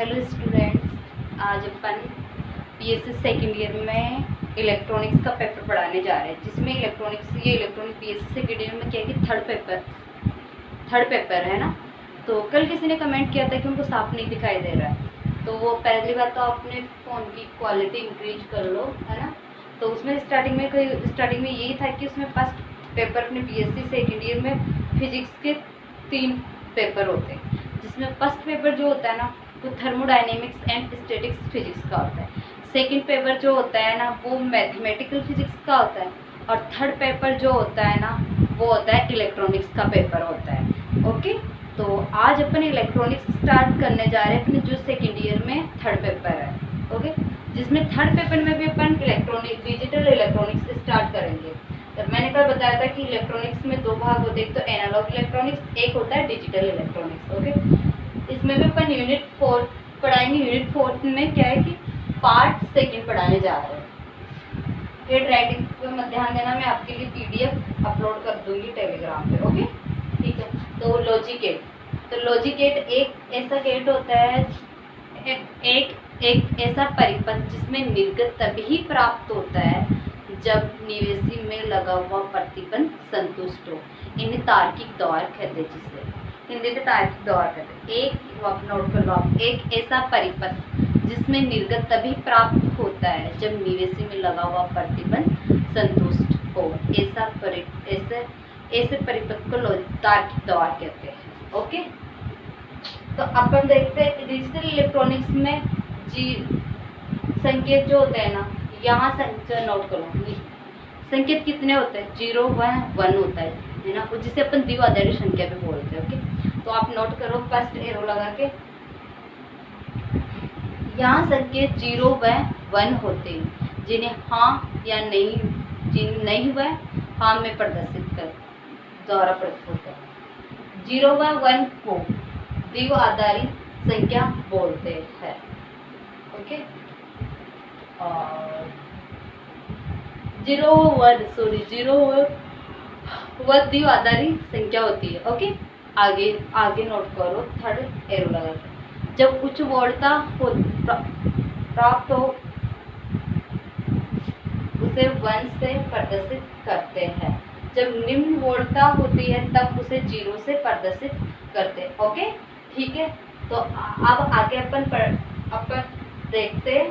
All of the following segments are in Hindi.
हेलो स्टूडेंट्स, आज अपन बीएससी सेकेंड ईयर में इलेक्ट्रॉनिक्स का पेपर पढ़ाने जा रहे हैं, जिसमें इलेक्ट्रॉनिक बीएससी सेकेंड ईयर में क्या है कि थर्ड पेपर है ना। तो कल किसी ने कमेंट किया था कि उनको साफ नहीं दिखाई दे रहा है, तो वो पहली बात तो अपने फ़ोन की क्वालिटी इंक्रीज कर लो, है ना। तो उसमें स्टार्टिंग में यही था कि उसमें फर्स्ट पेपर अपने बीएससी सेकेंड ईयर में फिजिक्स के 3 पेपर होते हैं, जिसमें फर्स्ट पेपर जो होता है ना वो थर्मोडायनेमिक्स एंड स्टैटिक्स फिजिक्स का होता है। सेकंड पेपर जो होता है ना वो मैथमेटिकल फिजिक्स का होता है, और थर्ड पेपर जो होता है ना वो होता है इलेक्ट्रॉनिक्स का पेपर होता है। ओके, तो आज अपन इलेक्ट्रॉनिक्स स्टार्ट करने जा रहे हैं अपने जो सेकेंड ईयर में थर्ड पेपर है। ओके, जिसमें थर्ड पेपर में भी अपन डिजिटल इलेक्ट्रॉनिक्स स्टार्ट करेंगे। तो मैंने कल बताया था कि इलेक्ट्रॉनिक्स में 2 भाग होते हैं, एक तो एनालॉग इलेक्ट्रॉनिक्स, एक होता है डिजिटल इलेक्ट्रॉनिक्स। ओके, इसमें भी अपन यूनिट 4 पढ़ाएंगे। यूनिट 4 में क्या है कि पार्ट सेकंड पढ़ाने जा रहे हैं। हेड राइटिंग पे मत ध्यान देना, मैं आपके लिए पीडीएफ अपलोड कर दूंगी टेलीग्राम पे। ओके, ठीक है। तो लॉजिक गेट, तो लॉजिक गेट एक ऐसा गेट होता है, एक ऐसा परिपथ जिसमें निर्गत तभी प्राप्त होता है जब निवेशी में लगा हुआ प्रतिबंध संतुष्ट हो। इन्हें तार्किक दौर कहते हैं, जिसे हिंदी में तार्किक दौर कहते हैं। एक नोट कर लो आप, एक ऐसा परिपथ जिसमें निर्गत तभी प्राप्त होता है जब निवेशी में लगा हुआ प्रतिबंध संतुष्ट हो, ऐसे परिपथ को तार्किक दौर कहते हैं। ओके, तो अपन देखते हैं डिजिटल इलेक्ट्रॉनिक्स में संकेत जो होते हैं ना, यहाँ संख्या नोट करो, संकेत कितने होते हैं, 0 1 होता है ना, जिसे अपन द्विआधारी संख्या भी बोलते हैं। ओके, तो आप नोट करो फर्स्ट एरो लगा के, यहाँ संकेत 0 व 1 होते हैं, जिन्हें हाँ या नहीं, जिन्हें नहीं वह हाँ में प्रदर्शित कर द्वारा प्रदर्शित होता है। 0 व 1 को द्विआधारी संख्या बोलते हैं। ओके, और 0 1 द्विआधारी संख्या होती है। ओके, आगे नोट करो थर्ड एरो लगा के, जब उच्च वोल्टता प्राप्त हो उसे 1 से प्रदर्शित करते हैं, जब निम्न वोल्टता होती है तब उसे 0 से प्रदर्शित करते हैं। ओके, ठीक है। तो अब आगे अपन देखते हैं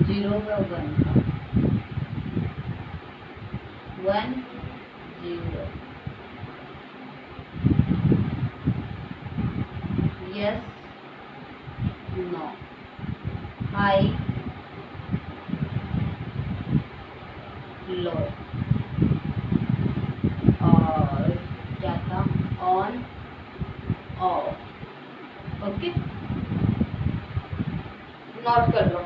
0 व 1 0 यस नो, हाई लो, और क्या था, ऑन ऑफ। ओके, नोट कर लो।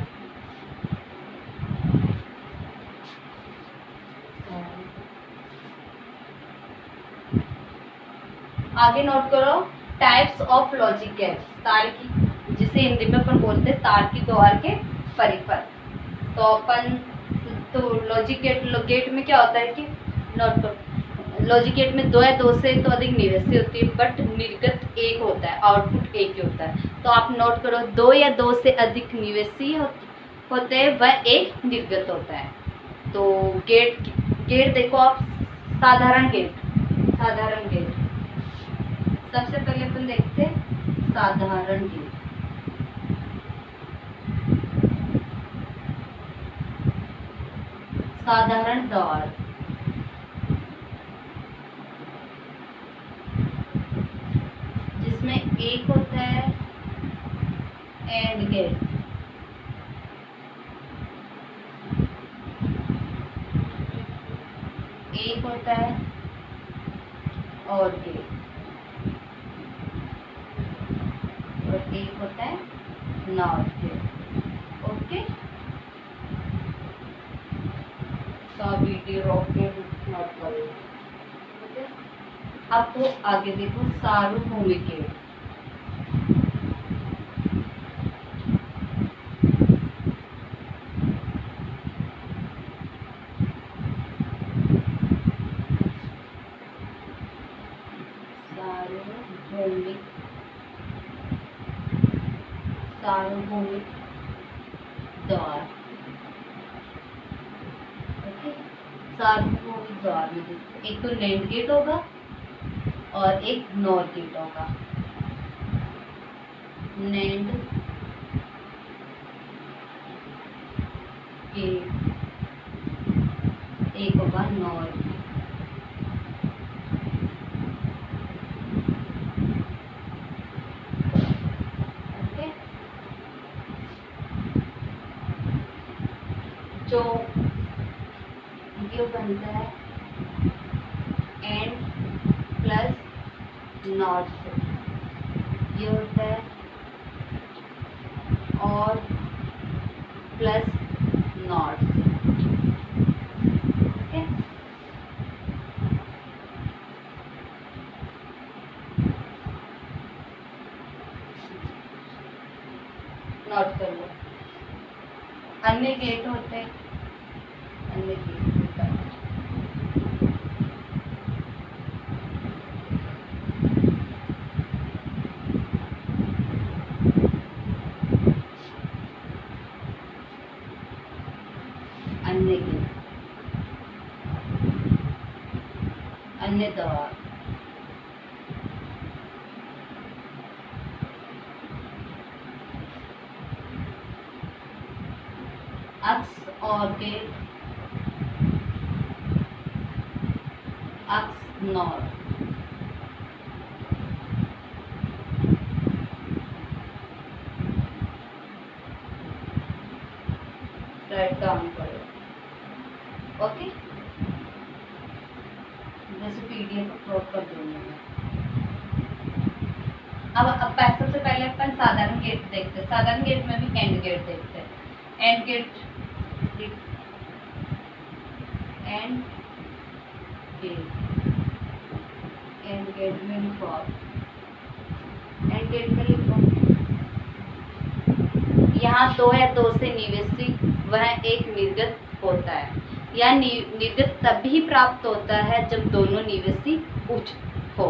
आगे नोट करो टाइप्स ऑफ लॉजिक गेट्स, तार्किक, जिसे हिंदी में अपन बोलते हैं तार्किक दौर के परिपथ। तो लॉजिक गेट में क्या होता है कि नोट करो, लॉजिक गेट में 2 या 2 से तो अधिक निवेशी होती है, बट निर्गत 1 होता है, आउटपुट 1 ही होता है। तो आप नोट करो 2 या 2 से अधिक निवेशी होते हैं, वह 1 निर्गत होता है। तो गेट देखो आप, साधारण गेट सबसे पहले अपन देखते हैं साधारण गेट। साधारण दौर, जिसमें 1 होता है एंड गेट, एक होता है और गेट, और एक होता है नॉट गेट। ओके, तो वीडियो रोक के नोट करो। ओके, अब तो आगे देखो सार्वभौमिक गेट। सार्वभौमिक द्वार। ओके, सार्वभौमिक द्वार में देखो एक तो नैंड गेट होगा और एक नॉर गेट होगा। नैंड गेट, एक होगा नॉर गेट। जो ये बनता है एंड प्लस नॉट से, ये होता है और प्लस नॉट से। ओके, नोट कर लो। अन्य गेट होते हैं, अन्य गेट होता है अन्य गेट, अन्य द्वार। अक्स और गेट, अक्स नॉर। राइट डाउन करो। ओके, जैसे पीडीएफ अपलोड कर दूंगी मैं। अब सबसे पहले अपन साधारण गेट देखते हैं। साधारण गेट में भी एंड गेट देखते हैं। And gate, and gate, and gate में लिखो, एंड गेट में लिखो यहाँ दो या दो से निवेशी वह एक निर्गत होता है। यह निर्गत तभी प्राप्त होता है जब दोनों निवेशी उच्च हो।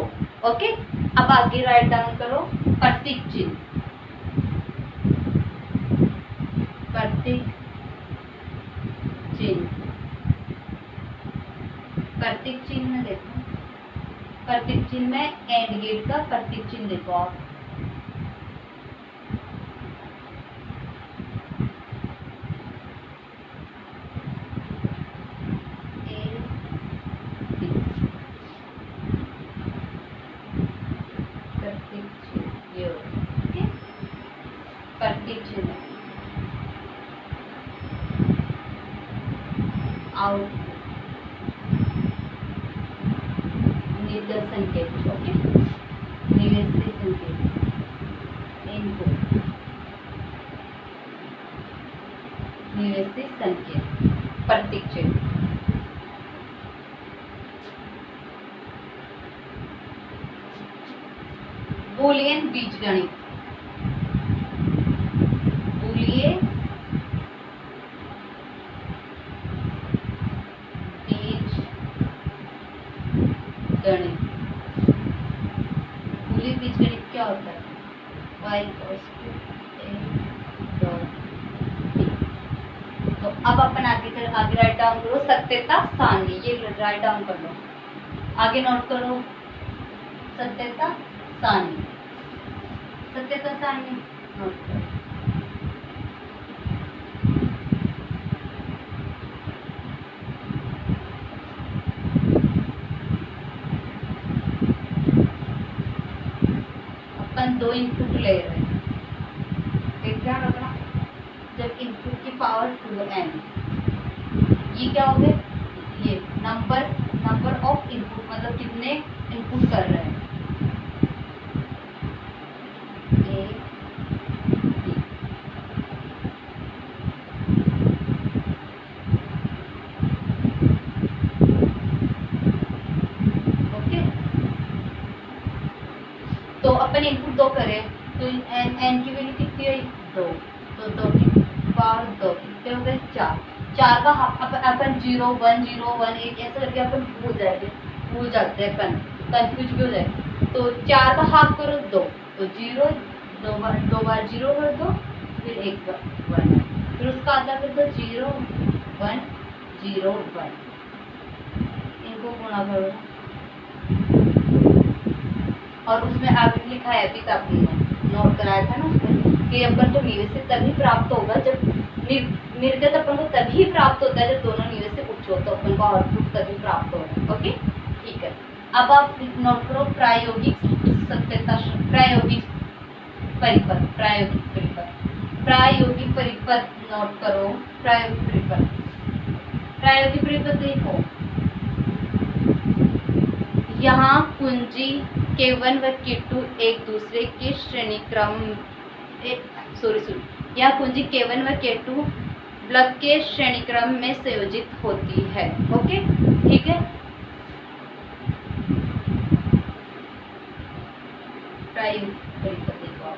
ओके, अब आगे राइट डाउन करो प्रतीक चिन्ह। प्रतीक चिन्ह, प्रतीक चिन्ह में देखो, प्रतीक चिन्ह में एंड गेट का प्रतीक चिन्ह देखो आप। प्रतीक चिन्ह आउट निर्गत संकेत। ओके, निवेशी संकेत, इनपुट, निवेशी संकेत, प्रतीक चिन्ह। बूलियन बीजगणित, बूलियन बीजगणित। बूलियन बीजगणित क्या होता है? y = a dot b। तो अब अपन आगे राइट डाउन करो सत्यता सारणी। ये राइट डाउन कर लो, आगे नोट करो सत्यता सारणी। सत्यता सारणी नोट करो। अपन दो इनपुट ले रहे हैं, एक ध्यान रखना, जब इनपुट की पावर 2n, ये क्या हो गए? ये नंबर ऑफ इनपुट, मतलब कितने इनपुट कर रहे हैं। A B, okay. तो अपन इनपुट 2 करें तो एन की वैल्यू कितनी है? 2, तो 2 की पावर 2 कितने हो गए? 4। 4 का अपन 0 1 0 1 1 ऐसे करके अपन भूल जाते हैं, अपन कंफ्यूज भी हो जाए। तो 4 का हाफ करो 2, तो 0 दो बार 0 कर दो, फिर एक बार 1, फिर उसका आधा कर दो 0 1 0 1, इनको गुणा करो। और उसमें आगे लिखा है अभी तक नोट कराया था ना उसमें कि अपन को निवेश तभी प्राप्त होगा जब निर्गत अपन को तभी प्राप्त होता है जब दोनों निवेश से उच्च हो, तो अपन को आउटपुट तभी प्राप्त होगा। ओके ठीक है। अब आप नोट करो प्रायोगिक सत्यता, प्रायोगिक परिपथ, प्रायोगिक परिपथ नोट करो। प्रायोगिक परिपथ लिखो। यहाँ कुंजी K1 व K2 एक दूसरे के श्रेणी क्रम यहाँ कुंजी K1 व K2 बल्ब के श्रेणी क्रम में संयोजित होती है। ओके ठीक है। प्रायोगिक परिपथ देखो आप।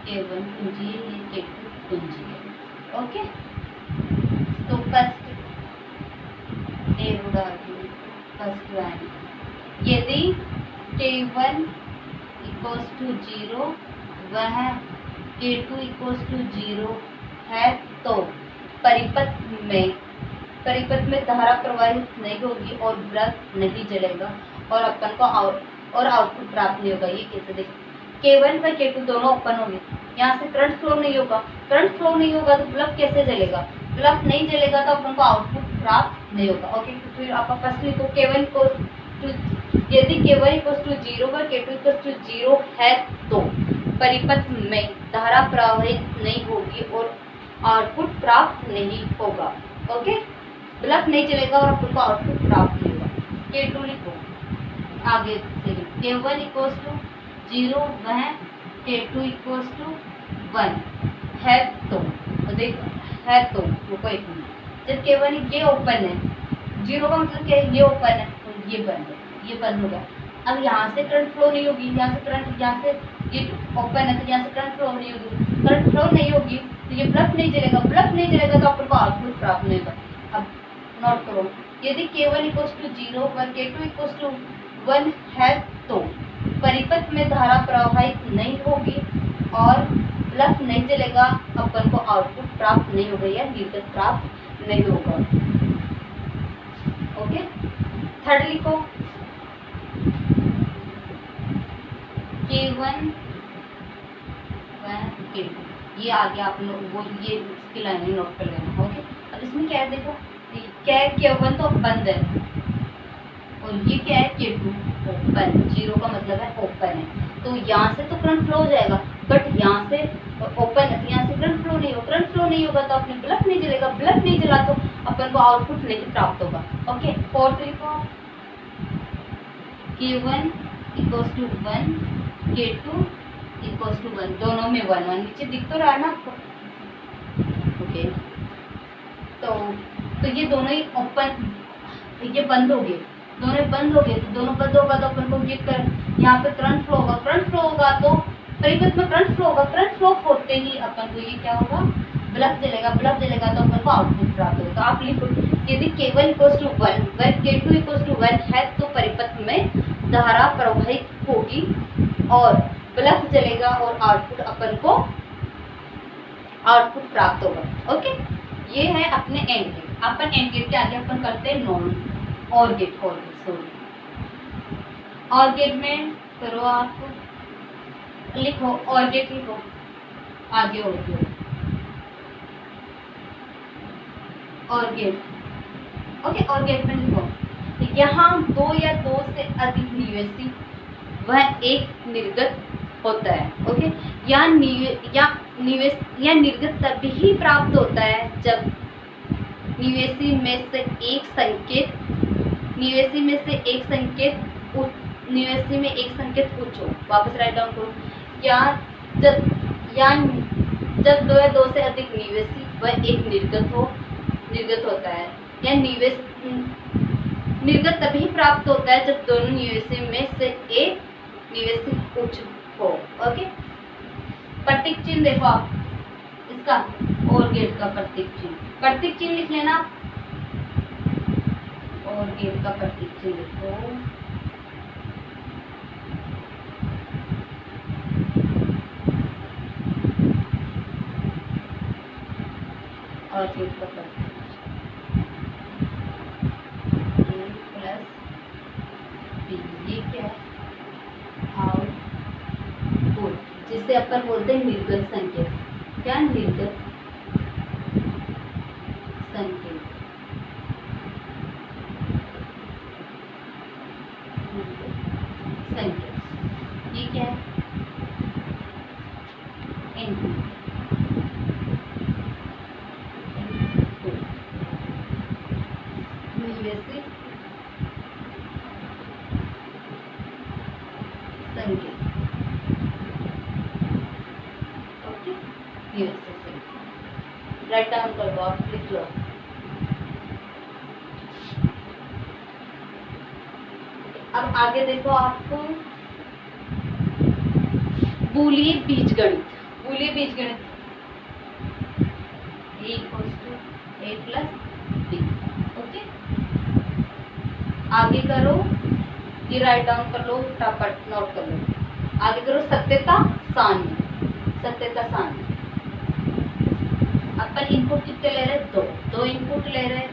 K1 कुंजी है, K2 कुंजी है। ओके तो फर्स्ट वन, यदि K1 इक्वल्स टू 0 वह K2 इक्वल्स टू 0 है तो परिपथ में धारा प्रवाहित नहीं होगी और बल्ब नहीं जलेगा और अपन को आउटपुट प्राप्त नहीं होगा। ये कैसे देखो, K1 व K2 दोनों ओपन होंगे, यहाँ से करंट फ्लो नहीं होगा, करंट फ्लो नहीं होगा तो बल्ब कैसे जलेगा, बल्ब नहीं जलेगा तो अपन को आउटपुट प्राप्त नहीं होगा। ओके तो फिर आप फर्स्ट लिखो K1 को यदि K1 इक्वल्स टू 0 व K2 इक्वल्स टू 0 है तो परिपथ में धारा प्रवाहित नहीं होगी और आउटपुट प्राप्त नहीं होगा। ओके बल्ब नहीं जलेगा और अपन को आउटपुट प्राप्त नहीं होगा। K2 लिखो आगे से, K1 इक्वल्स टू 0 वह K2 इक्वल्स टू 1 है तो देखो है तो रुको एक मिनट, जब K1 ये ओपन है, 0 का मतलब क्या है, ये ओपन है और ये बंद है, ये बंद हो गया। अब यहाँ से करंट फ्लो नहीं होगी, यहाँ से करंट, यहाँ से ये ओपन है तो यहाँ से करंट फ्लो नहीं होगी, करंट फ्लो नहीं होगी तो ये बल्ब नहीं जलेगा, बल्ब नहीं जलेगा तो आपको आउटपुट प्राप्त नहीं होगा। अब नोट करो, यदि K1 इक्वल्स टू 0 व K2 इक्वल्स टू 1 है तो परिपथ में धारा प्रवाहित नहीं होगी और बल्ब नहीं जलेगा, अपन को आउटपुट प्राप्त नहीं होगा या निर्गत प्राप्त नहीं होगा। ओके थर्ड लिखो, K1 व K2 ये आ गया, आप लोग वो ये इसकी लाइन नोट कर लेना। ओके अब इसमें क्या है देखो, क्या है K1 तो बंद है और ये क्या है K2 ओपन, 0 का मतलब है ओपन है, तो यहाँ से तो करंट फ्लो हो जाएगा बट यहाँ से ओपन है तो यहाँ से करंट फ्लो नहीं होगा, करंट फ्लो नहीं होगा तो अपने बल्ब नहीं जलेगा, बल्ब नहीं जला तो अपन को आउटपुट नहीं प्राप्त होगा। ओके फोर्थ लिखो, K1 equals to 1 K2 equals to 1, दोनों में 1 1 नीचे दिख तो रहा है ना आपको। ओके तो ये दोनों ही ओपन, ये बंद हो गए, दोनों बंद हो गए तो दोनों बंद होगा तो अपन को ये यहाँ पे करंट फ्लो होगा, करंट फ्लो होगा तो परिपथ में करंट फ्लो होगा, करंट फ्लो होते ही अपन को ये क्या होगा, बल्ब जलेगा, बल्ब जलेगा तो अपन को आउटपुट प्राप्त होगा। तो आप लिखो, यदि K1 इक्वल्स टू 1 व K2 इक्वल्स टू 1 है तो परिपथ में धारा प्रवाहित होगी और बल्ब जलेगा और आउटपुट अपन को आउटपुट प्राप्त होगा। ओके ये है अपने एंड गेट। अपन एंड गेट के आगे अपन करते हैं नॉन और गेट, और गेट में करो आप लिखो, और गेट लिखो आगे और गेट। ओके और गेट में लिखो, यहाँ 2 या 2 से अधिक निवेशी वह एक निर्गत होता है। ओके या निवेश या निर्गत तभी प्राप्त होता है जब निवेशी में से एक संकेत उच्च हो। वापस राइट डाउन करो, जब 2 या 2 से अधिक निवेशी वह एक निर्गत होता है या निर्गत तभी प्राप्त होता है जब दोनों निवेशी में से एक निवेशी उच्च हो। ओके, प्रतीक चिन्ह देखो आप इसका, और गेट का प्रतीक चिन्ह लिख लेना, और गेट का प्रतीक चिन्ह लिखो। और गेट का प्रतीक प्लस बी, ये क्या है, आउटपुट, जिसे अपन बोलते हैं निर्गत संकेत। क्या निर्गत संकेत, ये क्या है, इनपुट। निवेशी संकेत, ओके, निवेशी संकेत राइट डाउन कर दो, आप लिख लो। अब आगे देखो आपको बूलिये बीजगणित, बूलिये बीजगणित a = a + b। ओके, आगे करो, ये राइट डाउन कर लो, फटाफट नोट कर लो। आगे करो सत्यता सान्य, सत्यता सान्य। अपन इनपुट कितने ले रहे, दो इनपुट ले रहे।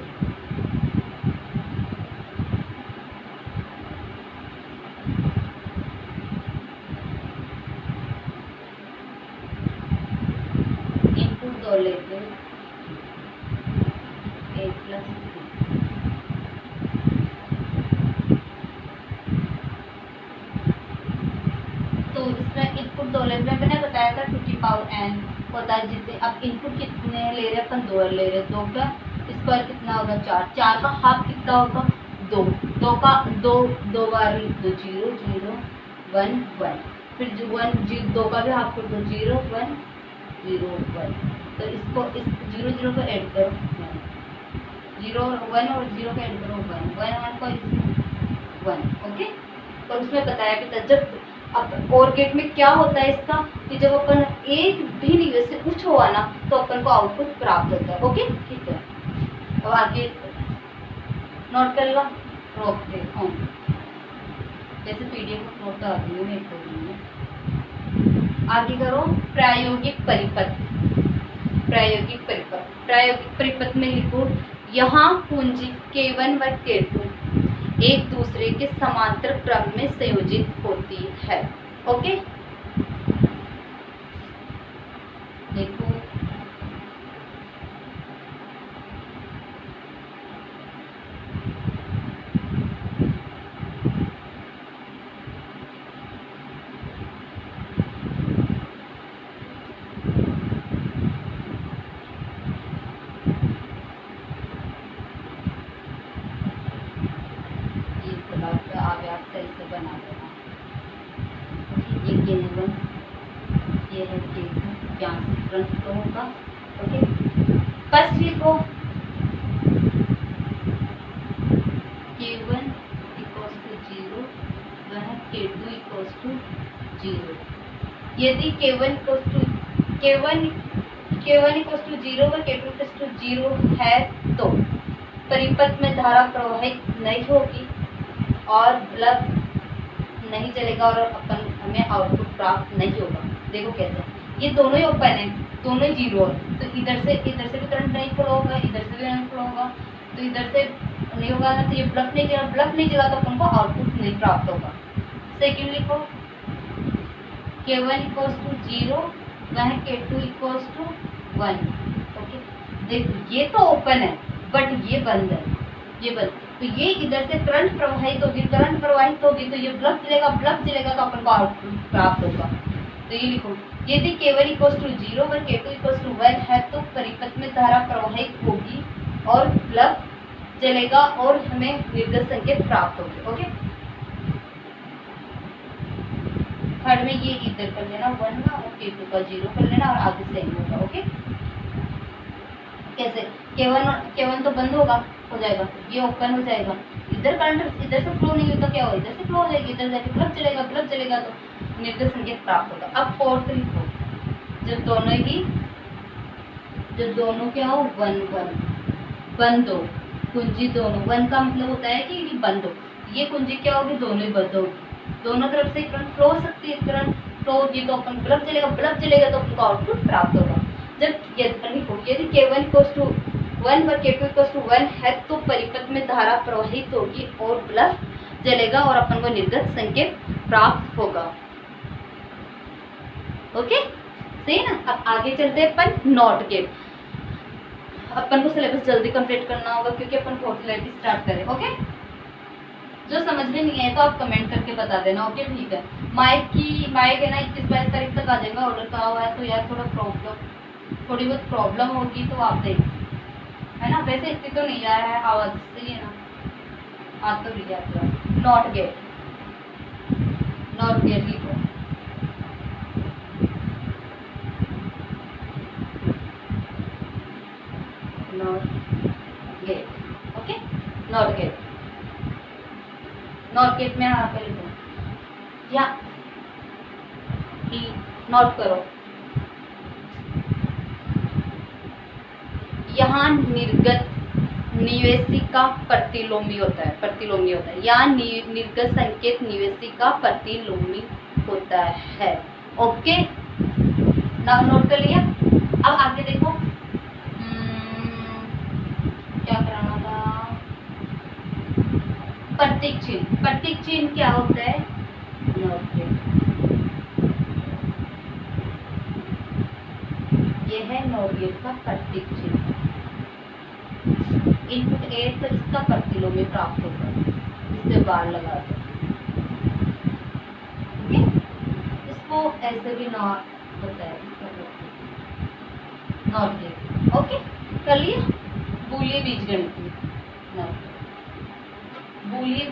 इनपुट दो लेते हैं, a + b। तो इसमें इनपुट दो ले रहे, मैंने बताया था 2n होता है जितने। अब इनपुट कितने ले रहे, अपन दो ले रहे, दो का स्क्वायर कितना होगा, 4, 4 का हाफ कितना होगा, 2, 2 का दो बार लिख दो, 0 0 1 1, फिर 1 2 का भी हाफ कर दो, 0 1 0 1। तो इसको इस 0 0 को ऐड करो, 0 1 और 0 को ऐड करो, 1 1 1 को इसमें 1। ओके, और उसमें बताया भी था जब अब और गेट में क्या होता है इसका, कि जब अपन एक भी निवेशी उच्च हुआ ना तो अपन को आउटपुट प्राप्त होता है। ओके, ठीक है, अब आगे नोट कर लो, रोक दे होम, जैसे पीडीएफ नोट कर दी हूँ मैं। आगे करो प्रायोगिक परिपथ, प्रायोगिक परिपथ, प्रायोगिक परिपथ में लिखो, यहाँ पूंजी K1 व K2 एक दूसरे के समांतर क्रम में संयोजित होती है। ओके, देखो ये है K2, यहाँ से फ्रंट फ्लो होगा। ओके, फर्स्ट लिखो K1 = 0 वह K2 = 0। यदि K1 = 0 व K2 = 0 है तो परिपथ में धारा प्रवाहित नहीं होगी और बल्ब नहीं जलेगा और अपन हमें आउटपुट प्राप्त नहीं होगा। देखो कैसे, ये दोनों ही ओपन है, दोनों ही 0 है, तो इधर से भी करंट नहीं फ्लो होगा, इधर से भी नहीं फ्लो होगा, तो इधर से नहीं होगा ना, तो ये बल्ब नहीं जला तो अपन को आउटपुट नहीं प्राप्त होगा। सेकेंड लिखो K1 = 0 वह K2 = 1। ओके, देखो ये तो ओपन है बट ये बंद है, ये बंद, तो ये इधर से करंट प्रवाहित होगी, तो ये बल्ब जलेगा तो अपन को आउटपुट प्राप्त होगा। तो ये लिखो, यदि K1 = 0 व K2 = 1 है तो परिपथ में धारा प्रवाहित होगी और बल्ब जलेगा और हमें निर्गत संकेत प्राप्त होगी। ओके, थर्ड में ये इधर कर लेना 1 का और K2 का 0 कर लेना और आगे सेम होगा। ओके, कैसे, K1 तो बंद होगा, हो जाएगा, ये ओपन हो जाएगा, इधर करंट इधर से फ्लो नहीं होता, क्या होगा, इधर से फ्लो हो जाएगी, इधर जाके बल्ब चलेगा तो निर्गत संकेत प्राप्त होगा। अब फोर्थ लिखो, जब दोनों क्या हो, वन बंद हो, कुंजी दोनों, वन का मतलब होता है कि बंद हो, ये कुंजी क्या होगी, दोनों ही बंद होगी, दोनों तरफ से करंट फ्लो हो सकती है, करंट फ्लो होगी तो अपन बल्ब चलेगा तो अपन को आउटपुट प्राप्त होगा। जब यदि K1 = 1 व K2 = 1 है तो परिपथ में धारा प्रवाहित होगी और बल्ब जलेगा और अपन को निर्गत संकेत प्राप्त होगा। ओके, सही ना। अब आगे चलते हैं अपन नॉट गेट। अपन को सिलेबस जल्दी कंप्लीट करना होगा क्योंकि अपन फोर्थ लेवल स्टार्ट करें। ओके, जो समझ में नहीं आए तो आप कमेंट करके बता देना। ओके, ठीक है। माइक है ना 21-22 तारीख तक आ जाएगा, ऑर्डर करा हुआ है, तो यार थोड़ी बहुत प्रॉब्लम होगी तो आप देख, है ना। वैसे इतनी तो नहीं आ रहा है आवाज, सही है ना, आ तो नहीं आता। नॉट गेट लिखो, not gate. Okay, not gate में यहाँ पे लिखो या नोट करो, यहाँ निर्गत निवेशी का प्रतिलोमी होता है, यहाँ निर्गत संकेत निवेशी का प्रतिलोमी होता है। ओके, ना नोट कर लिया। अब आगे देखो, क्या कराना था, प्रतीक चिन्ह क्या होता है, नोट गेट, ये है नॉट गेट का प्रतीक चिन्ह। इनपुट ए तो इसका प्रतिलोमी प्राप्त होगा, इससे बार लगा दो। इसको ऐसे भी नॉट होता है, नॉट गेट। ओके, कर लिया। बूलियन बीजगणित, बूलियन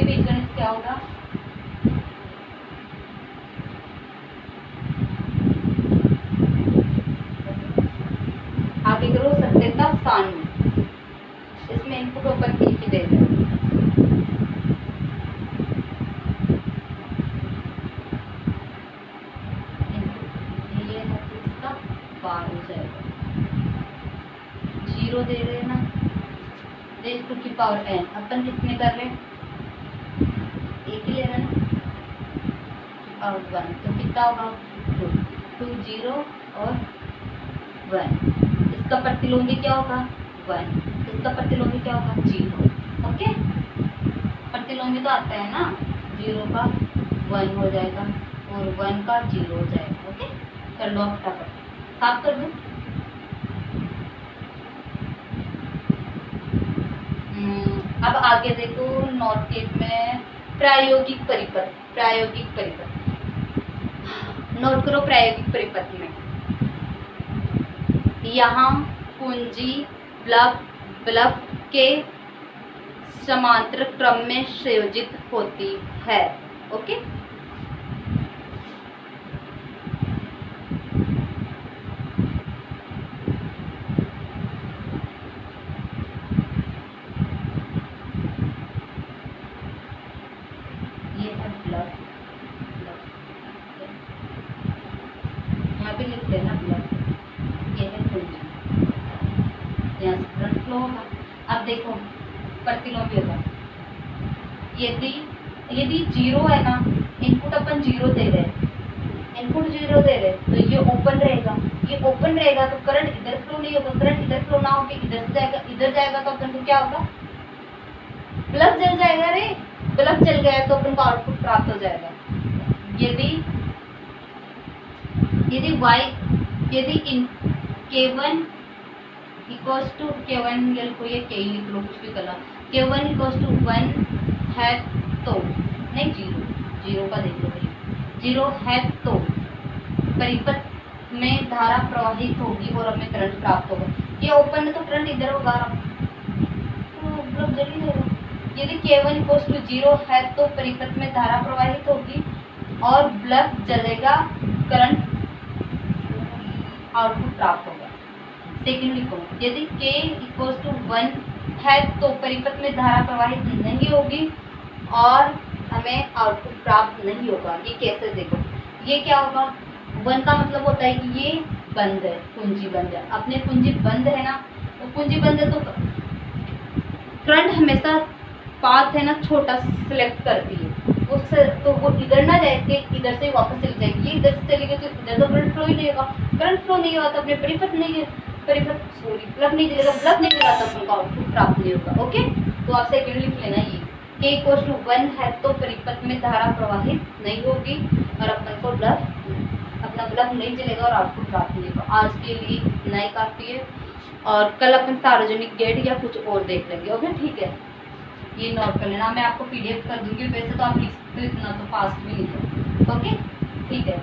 बीजगणित क्या होगा, आगे करो सत्यता सान्य, इसमें इनपुट ओपन एक ही दे दे, ये है इसका बार हो जाएगा, 0 दे रहे हैं ना, टू की पावर n, अपन कितने कर रहे हैं, एक ही ले रहे हैं ना, और 1 तो कितना होगा, 2 0 और 1। इसका प्रतिलोमी क्या होगा, 1, इसका प्रतिलोमी क्या होगा, 0। ओके, प्रतिलोमी तो आता है ना, 0 का 1 हो जाएगा और 1 का 0 हो जाएगा। ओके, कर लो, फटाफट साफ कर दो। अब आगे देखो, नॉट गेट में प्रायोगिक परिपथ, नोट करो, प्रायोगिक परिपथ में यहाँ कुंजी बल्ब के समांतर क्रम में संयोजित होती है। ओके, ये है बल्ब, यहाँ पे लिख देना बल्ब, ये है कुंजी, यहाँ से करंट फ्लो होगा। अब देखो प्रतिलोमी होगा, यदि 0 है ना, इनपुट अपन 0 दे रहे तो ये ओपन रहेगा, तो करंट इधर फ्लो नहीं होगा, करंट इधर फ्लो ना होकर इधर जाएगा तो अपन को क्या होगा, बल्ब जल जाएगा रे, बल्ब जल गया तो अपन को आउटपुट प्राप्त हो जाएगा। यदि K1 = K1 को ये K लिख लो, कुछ भी कला, K1 = 1 है तो नहीं, 0 का देख लो, 0 है तो परिपथ में धारा प्रवाहित होगी और हमें करंट प्राप्त होगा। ये ओपन है तो करंट इधर होगा, तो बल्ब जल ही जाएगा। यदि K1 = 0 है तो परिपथ में धारा प्रवाहित होगी और बल्ब जलेगा, करंट आउटपुट प्राप्त होगा। सेकंड लिखो, यदि K इक्वल्स टू 1 है तो परिपथ में धारा प्रवाहित नहीं होगी और हमें आउटपुट प्राप्त नहीं होगा। ये कैसे, देखो ये क्या होगा, 1 का मतलब होता है कि ये बंद है, कुंजी बंद है। अपने कुंजी बंद है ना, वो कुंजी बंद है तो करंट हमेशा पाथ है ना छोटा सिलेक्ट करती है, तो वो इधर ना जाके इधर से वापस चली जाएगी। ये इधर से चली गई तो इधर तो करंट फ्लो ही नहीं होगा, करंट फ्लो नहीं होगा तो अपने परिपथ प्लग नहीं जलेगा, प्लग नहीं जला तो अपन को आउटपुट प्राप्त नहीं होगा। ओके, तो आप सेकंड लिख लेना, ये K इक्वल टू 1 है तो परिपथ में धारा प्रवाहित नहीं होगी और अपन को अपना बल्ब नहीं जलेगा और आउटपुट प्राप्त नहीं होगा। आज के लिए इतना ही काफ़ी है और कल अपन सार्वजनिक गेट या कुछ और देख लेंगे। ओके ठीक है, ये नोट कर लेना, मैं आपको PDF कर दूंगी, वैसे तो आप लिखना तो फास्ट भी लिखो। ओके ठीक है।